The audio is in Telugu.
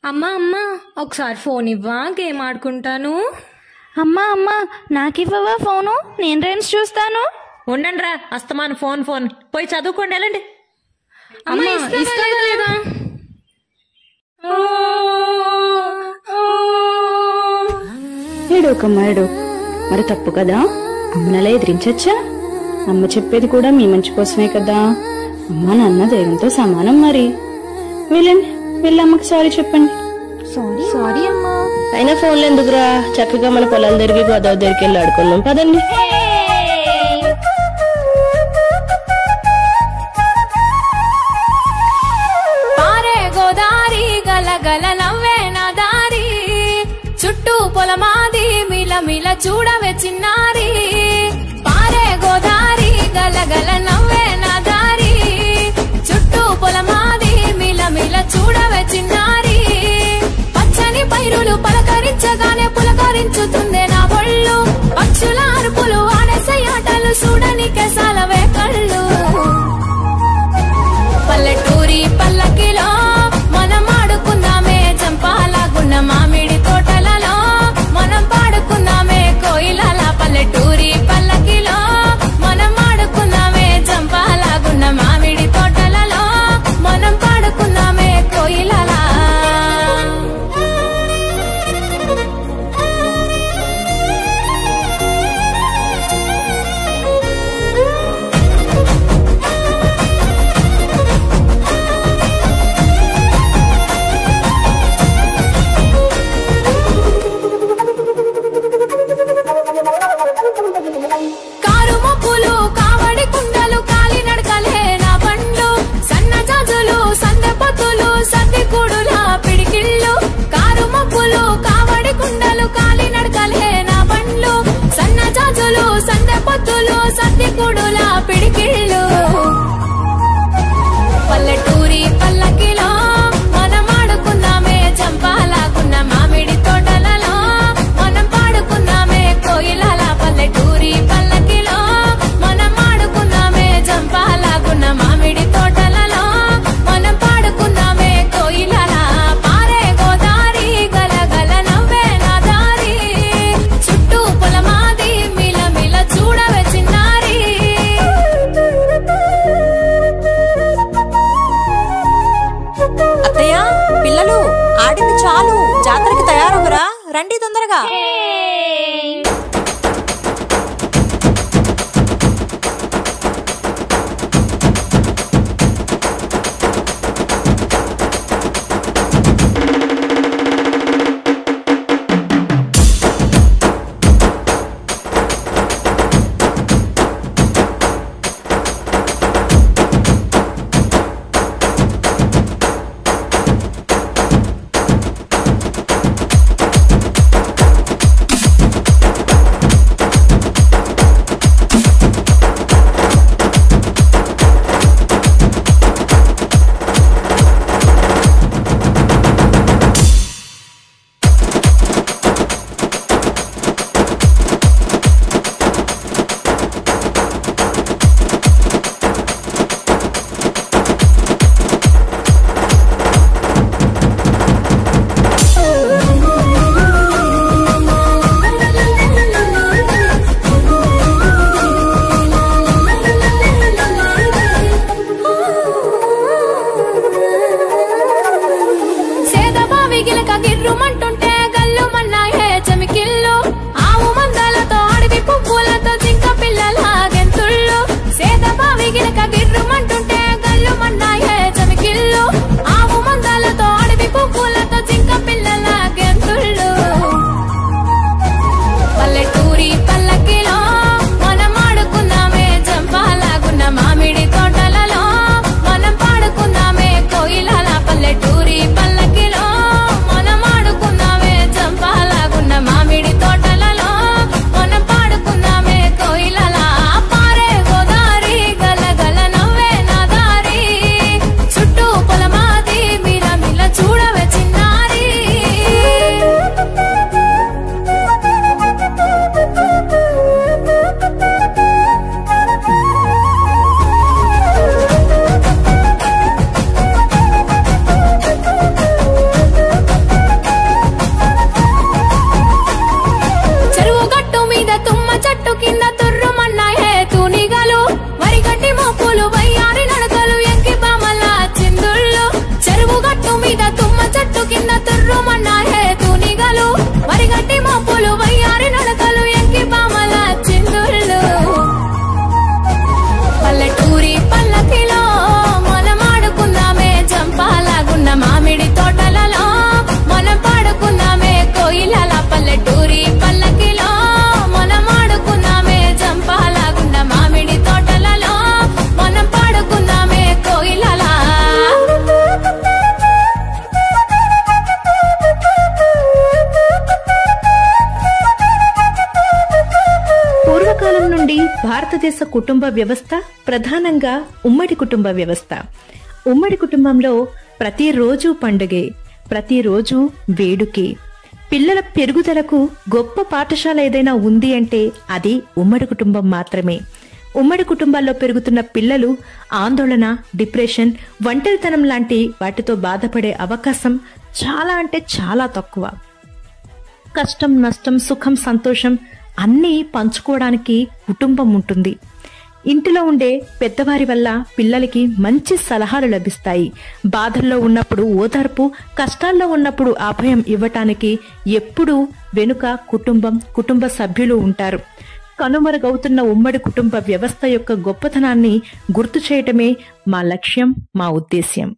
అమ్మా అమ్మా ఒకసారి ఫోన్ ఇవ్వా, గేమ్ ఆడుకుంటాను. అమ్మా అమ్మా నాకివ్వవా ఫోను, నేను రైమ్స్ చూస్తాను. ఉండండి రా, అస్తమాను ఫోన్ ఫోన్, పోయి చదువుకోండి వెళ్ళండి. అమ్మా ఇస్తావా లేదా? ఏడోకమ్మా ఏడో, మరి తప్పు కదా, అమ్మనలా ఎదిరించచ్చా? అమ్మ చెప్పేది కూడా మీ మంచి కోసమే కదా. అమ్మ నాన్న దైవంతో సమానం. మరి వెళ్ళండి, వెళ్ళి అమ్మకి సారీ చెప్పండి. సారీ అమ్మా. అయినా ఫోన్లు ఎందుకురా, చక్కగా మన పొలాల దగ్గరికి గోదావరి దగ్గరికి వెళ్ళి ఆడుకుందాం పదండి. పారే గోదారి గలగల నవ్వే నా దారి, చుట్టూ పొలమాది మిల మిల చూడవే చిన్నారి. పారే గోదారి గలగల నవ్వే నా దారి, చుట్టూ పొలమాది మిల మిల చూడవే చిన్నారి. పచ్చని పైరులు పలకరించగానే పులకరించుతుందే నా ఒళ్ళు, పక్షుల అరుపులు ఆడసే ఆటలు చూడని కెసాలవే కళ్ళు. పల్లెటూరి పల్లకిలో మనం ఆడుకుందామే చంపాలగున్న మామిడి తోటలలో, మనం పాడుకుందామే కోయిలల. పల్లెటూరి పల్లకిలో మనం ఆడుకుందామే చంపాలగున్న మామిడి తోటలలో, మనం పాడుకుందామే కోయిలల. కారు మబ్బులు కావడి కుండలు కాలి నడకలే నా బండ్లు, సన్న జాజులు సందె పొత్తులు సద్ది కూడుల పిడికిళ్ళు. కారు మబ్బులు కావడి కుండలు కాలి నడకలే నా బండ్లు, సన్న జాజులు సందె పొత్తులు సద్ది కూడుల పిడికిళ్ళు. పల్లెటూరి పల్లకిలో మనం ఆడుకుందామే చంపాలగున్న మామిడి తోటలలో, మనం పాడుకుందామే కోయిలల. పల్లెటూరి పల్లకిలో మనం ఆడుకుందామే చంపాలగున్న మామిడి తోటలలో, మనం పాడుకుందామే కోయిలల. పారే గోదారి గలగల నవ్వే నా దారి, చుట్టూ పొలమాది మిల మిల చూడవే చిన్నారి. అత్తయ్య పిల్లలు ఆడింది చాలు, జాతరకి తయారవురా, రండి తొందరగా. పల్లెటూరి పల్లకిలో మనం ఆడుకుందామే చెట్టు కింద తుర్రుమన్నాయే తూనిగలు వరిగట్టి మోపులు వయ్యారి నడకలు ఎంకి బామల చిందుళ్ళు పల్లెటూరి పల్లకిలో మనం ఆడుకుందామే జంపాలాగున్న మామిడి తోటలలో మనం పాడుకుందామే కోయిలల పల్లెటూరి పల్లకిలో మనం ఆడుకుందామే జంపాలాగున్న మామిడి తోటలలో మనం పాడుకుందామే కోయిలల పూర్వకాలం నుండి భారతదేశ కుటుంబ వ్యవస్థ ప్రధానంగా ఉమ్మడి కుటుంబ వ్యవస్థ. ఉమ్మడి కుటుంబంలో ప్రతిరోజు పండుగే, ప్రతిరోజు వేడుకే. పిల్లల పెరుగుదలకు గొప్ప పాఠశాల ఏదైనా ఉంది అంటే అది ఉమ్మడి కుటుంబం మాత్రమే. ఉమ్మడి కుటుంబాల్లో పెరుగుతున్న పిల్లలు ఆందోళన, డిప్రెషన్, ఒంటరితనం లాంటి వాటితో బాధపడే అవకాశం చాలా అంటే చాలా తక్కువ. కష్టం, నష్టం, సుఖం, సంతోషం అన్నీ పంచుకోవడానికి కుటుంబం ఉంటుంది. ఇంటిలో ఉండే పెద్దవారి వల్ల పిల్లలకి మంచి సలహాలు లభిస్తాయి. బాధల్లో ఉన్నప్పుడు ఓదార్పు, కష్టాల్లో ఉన్నప్పుడు అభయం ఇవ్వటానికి ఎప్పుడూ వెనుక కుటుంబ సభ్యులు ఉంటారు. కనుమరుగవుతున్న ఉమ్మడి కుటుంబ వ్యవస్థ యొక్క గొప్పతనాన్ని గుర్తు చేయటమే మా లక్ష్యం, మా ఉద్దేశ్యం.